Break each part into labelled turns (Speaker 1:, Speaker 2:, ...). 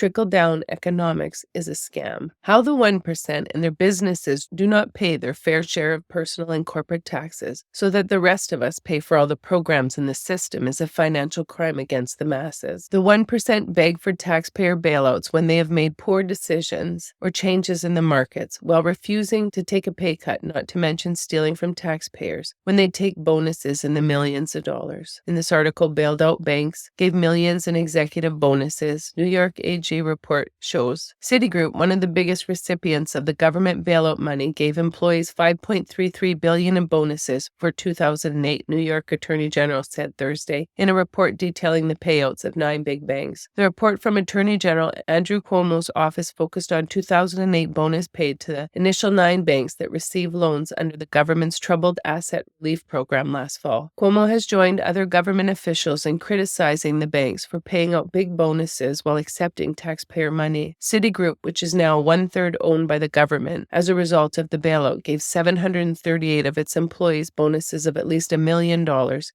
Speaker 1: Trickle-down economics is a scam. How the 1% and their businesses do not pay their fair share of personal and corporate taxes so that the rest of us pay for all the programs in the system is a financial crime against the masses. The 1% beg for taxpayer bailouts when they have made poor decisions or changes in the markets, while refusing to take a pay cut, not to mention stealing from taxpayers when they take bonuses in the millions of dollars. In this article, bailed out banks gave millions in executive bonuses. New York AG report shows Citigroup, one of the biggest recipients of the government bailout money, gave employees $5.33 billion in bonuses for 2008, New York Attorney General said Thursday in a report detailing the payouts of 9 big banks. The report from Attorney General Andrew Cuomo's office focused on 2008 bonus paid to the initial 9 banks that received loans under the government's Troubled Asset Relief Program last fall. Cuomo has joined other government officials in criticizing the banks for paying out big bonuses while accepting taxpayer money. Citigroup, which is now 1/3 owned by the government as a result of the bailout, gave 738 of its employees bonuses of at least $1 million,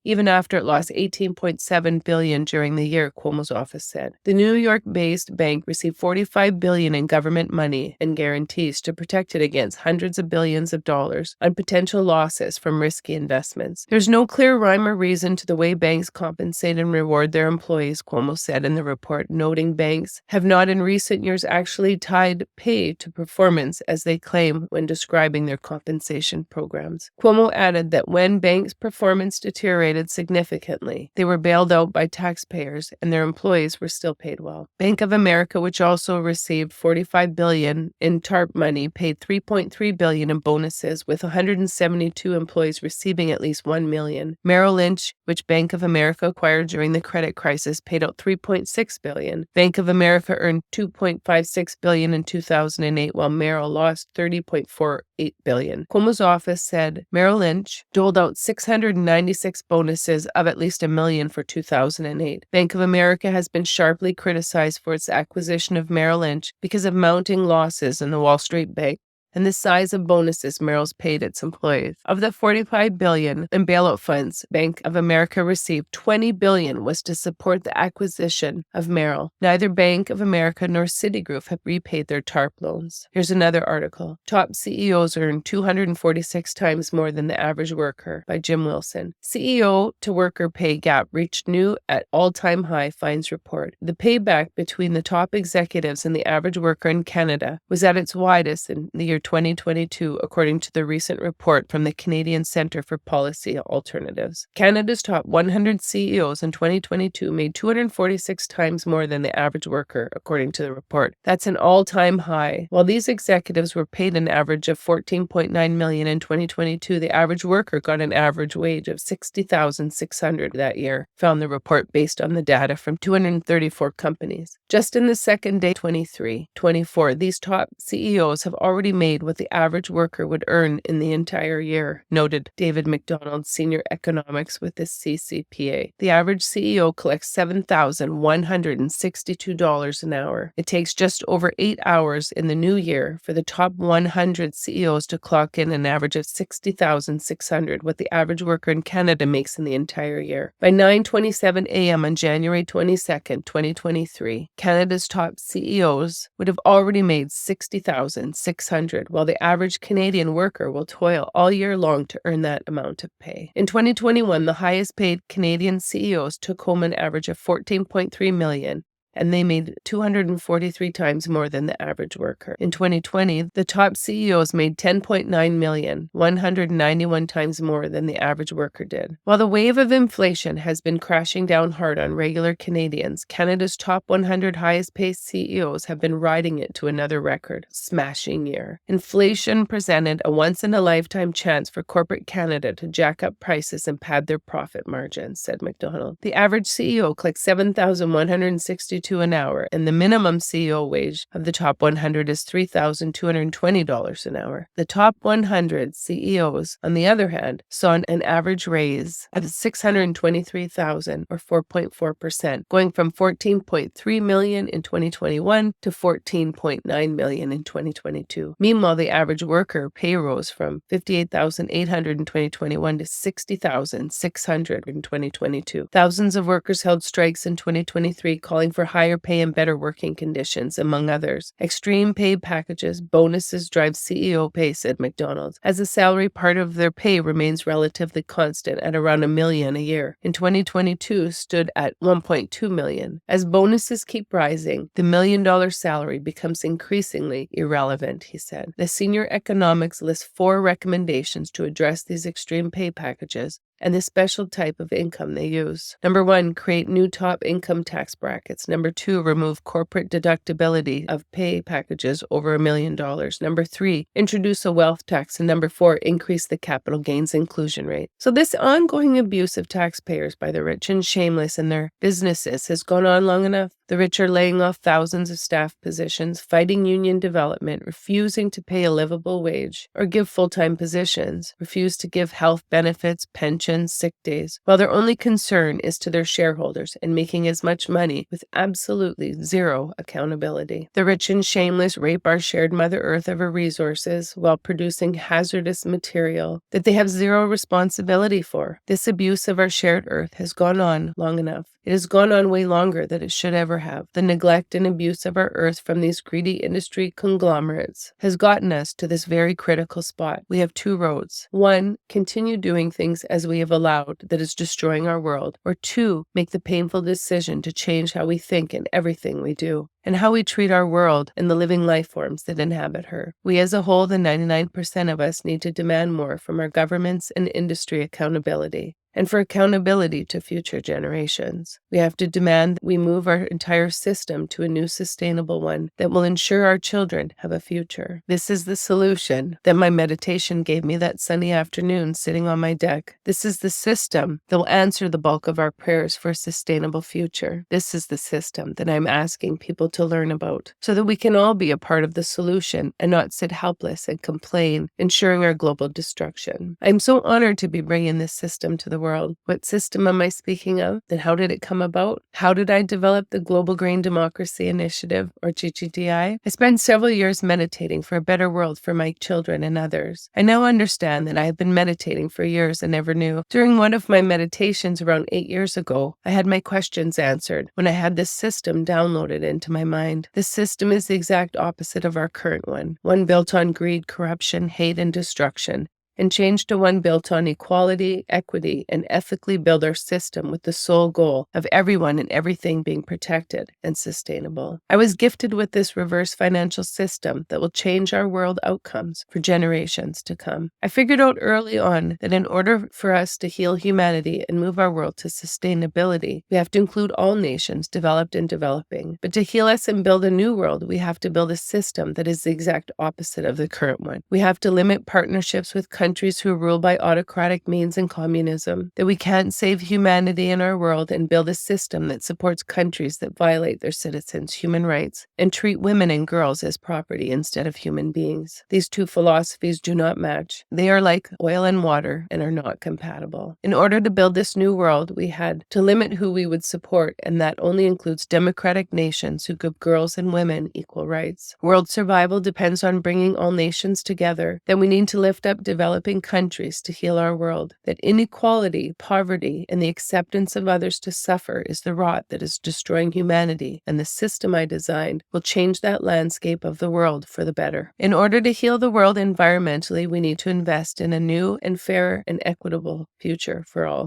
Speaker 1: even after it lost $18.7 billion during the year, Cuomo's office said. The New York-based bank received $45 billion in government money and guarantees to protect it against hundreds of billions of dollars on potential losses from risky investments. There's no clear rhyme or reason to the way banks compensate and reward their employees, Cuomo said in the report, noting banks have not in recent years actually tied pay to performance as they claim when describing their compensation programs. Cuomo added that when banks' performance deteriorated significantly, they were bailed out by taxpayers and their employees were still paid well. Bank of America, which also received $45 billion in TARP money, paid $3.3 billion in bonuses, with 172 employees receiving at least $1 million. Merrill Lynch, which Bank of America acquired during the credit crisis, paid out $3.6 billion. Bank of America earned $2.56 billion in 2008, while Merrill lost $30.48 billion. Cuomo's office said Merrill Lynch doled out 696 bonuses of at least $1 million for 2008. Bank of America has been sharply criticized for its acquisition of Merrill Lynch because of mounting losses in the Wall Street Bank and the size of bonuses Merrill's paid its employees. Of the $45 billion in bailout funds Bank of America received, $20 billion was to support the acquisition of Merrill. Neither Bank of America nor Citigroup have repaid their TARP loans. Here's another article. Top CEOs earn 246 times more than the average worker, by Jim Wilson. CEO to worker pay gap reached new at all-time high, finds report. The payback between the top executives and the average worker in Canada was at its widest in the year 2022, according to the recent report from the Canadian Centre for Policy Alternatives. Canada's top 100 CEOs in 2022 made 246 times more than the average worker, according to the report. That's an all-time high. While these executives were paid an average of $14.9 million in 2022, the average worker got an average wage of $60,600 that year, found the report based on the data from 234 companies. Just in the second day 23-24, these top CEOs have already made what the average worker would earn in the entire year, noted David McDonald, senior economics with the CCPA. The average CEO collects $7,162 an hour. It takes just over 8 hours in the new year for the top 100 CEOs to clock in an average of $60,600, what the average worker in Canada makes in the entire year. By 9:27 a.m. on January 22nd, 2023, Canada's top CEOs would have already made $60,600, while the average Canadian worker will toil all year long to earn that amount of pay. In 2021, the highest paid Canadian CEOs took home an average of $14.3 million, and they made 243 times more than the average worker. In 2020, the top CEOs made $10.9 million, 191 times more than the average worker did. While the wave of inflation has been crashing down hard on regular Canadians, Canada's top 100 highest paid CEOs have been riding it to another record-smashing year. Inflation presented a once-in-a-lifetime chance for corporate Canada to jack up prices and pad their profit margins, said McDonald. The average CEO collects $7,162 an hour, and the minimum CEO wage of the top 100 is $3,220 an hour. The top 100 CEOs, on the other hand, saw an average raise of $623,000 or 4.4%, going from $14.3 million in 2021 to $14.9 million in 2022. Meanwhile, the average worker pay rose from $58,800 in 2021 to $60,600 in 2022. Thousands of workers held strikes in 2023, calling for higher pay and better working conditions, among others. Extreme pay packages, bonuses drive CEO pay, said McDonald's, as the salary part of their pay remains relatively constant at around $1 million a year. In 2022, stood at $1.2 million. As bonuses keep rising, the $1 million salary becomes increasingly irrelevant, he said. The senior economics lists 4 recommendations to address these extreme pay packages and the special type of income they use. Number 1, create new top income tax brackets. Number 2, remove corporate deductibility of pay packages over $1 million. Number 3, introduce a wealth tax. And number 4, increase the capital gains inclusion rate. So this ongoing abuse of taxpayers by the rich and shameless in their businesses has gone on long enough. The rich are laying off thousands of staff positions, fighting union development, refusing to pay a livable wage or give full-time positions, refuse to give health benefits, pensions, sick days, while their only concern is to their shareholders and making as much money with absolutely zero accountability. The rich and shameless rape our shared Mother Earth of her resources while producing hazardous material that they have zero responsibility for. This abuse of our shared Earth has gone on long enough. It has gone on way longer than it should ever have. The neglect and abuse of our Earth from these greedy industry conglomerates has gotten us to this very critical spot. We have 2 roads. 1, continue doing things as we have allowed that is destroying our world. Or 2, make the painful decision to change how we think in everything we do, and how we treat our world and the living life forms that inhabit her. We as a whole, the 99% of us, need to demand more from our governments and industry accountability. And for accountability to future generations, we have to demand that we move our entire system to a new sustainable one that will ensure our children have a future. This is the solution that my meditation gave me that sunny afternoon sitting on my deck. This is the system that will answer the bulk of our prayers for a sustainable future. This is the system that I'm asking people to learn about so that we can all be a part of the solution and not sit helpless and complain, ensuring our global destruction. I'm so honored to be bringing this system to the world. What system am I speaking of? Then how did it come about? How did I develop the Global Grain Democracy Initiative, or GGDI? I spent several years meditating for a better world for my children and others. I now understand that I have been meditating for years and never knew. During one of my meditations around 8 years ago, I had my questions answered when I had this system downloaded into my mind. This system is the exact opposite of our current one built on greed, corruption, hate, and destruction, and change to one built on equality, equity, and ethically build our system with the sole goal of everyone and everything being protected and sustainable. I was gifted with this reverse financial system that will change our world outcomes for generations to come. I figured out early on that in order for us to heal humanity and move our world to sustainability, we have to include all nations, developed and developing. But to heal us and build a new world, we have to build a system that is the exact opposite of the current one. We have to limit partnerships with countries who rule by autocratic means and communism, that we can't save humanity in our world and build a system that supports countries that violate their citizens' human rights and treat women and girls as property instead of human beings. These 2 philosophies do not match. They are like oil and water and are not compatible. In order to build this new world, we had to limit who we would support, and that only includes democratic nations who give girls and women equal rights. World survival depends on bringing all nations together. Then we need to lift up developing countries to heal our world. That inequality, poverty, and the acceptance of others to suffer is the rot that is destroying humanity, and the system I designed will change that landscape of the world for the better. In order to heal the world environmentally, we need to invest in a new and fair and equitable future for all.